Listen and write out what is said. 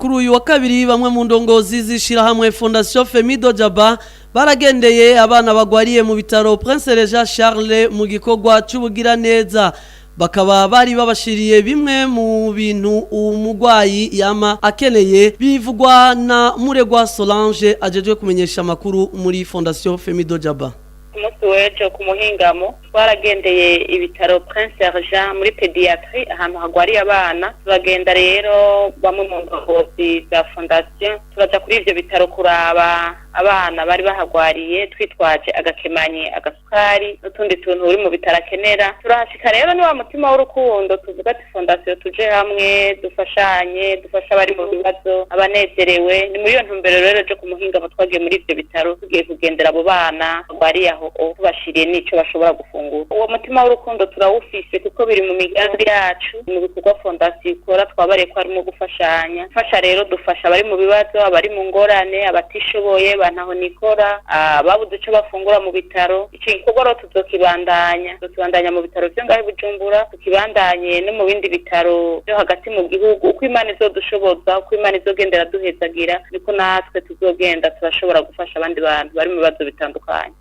Kuri uyu wa kabiri bamwe mu ndongozi zishirahamwe Fondation Femido Jaba baragendeye abana bagwariye mu bitaro Prince Regent Charles mu gikorwa cy'ubugira neza bakaba bari babashiriye bimwe mu bintu umugwayi yama akeneye bivugwa na Muregwa Solange ajejwe kumenyesha makuru muri Fondation Femido Jaba. Umunsi w'ejo ku muhingamo twaragendeye ibitaro Prince Regent muri pediatrie ahantu hagwariye abana turagenda rero bamwe mu ndongozi za Fondation turaja kuri ivyo bitaro kuraba abana bari bahagwariye twitwaje agakemanyi agasukari n'utundi tuntu uri mu bitaro akenera turashika rero ni wa mutima w'urukundo tuvuga ati Fondation tuje hamwe dufashanye dufasha bari mu bibazo abanezerewe ni muri iyo ntumbero rero jo ku muhingamo twagiye muri ivyo bitaro tugiye kugendera abo bana bagwariye aho tubashiriye n'ico bashobora gufungura uwo mutima w'urukundo turawufise kuko biri mu migambi yacu mu bikorwa Fondation ikora twabariye ko harimo gufashanya fasha rero dufasha bari mu bibazo abari mu ngorane abatishoboye bantaho nikora babuze ico bafungura mu bitaro ico gikorwa rero tuzokibandanya mu bitaro byo ngahe Bujumbura tukibandanye no mu bindi bitaro byo hagati mu gihugu uko Imana izodushoboza uko Imana izogendera duhezagira niko natwe tuzogenda turashobora gufasha abandi bantu bari mu bibazo bitandukanye.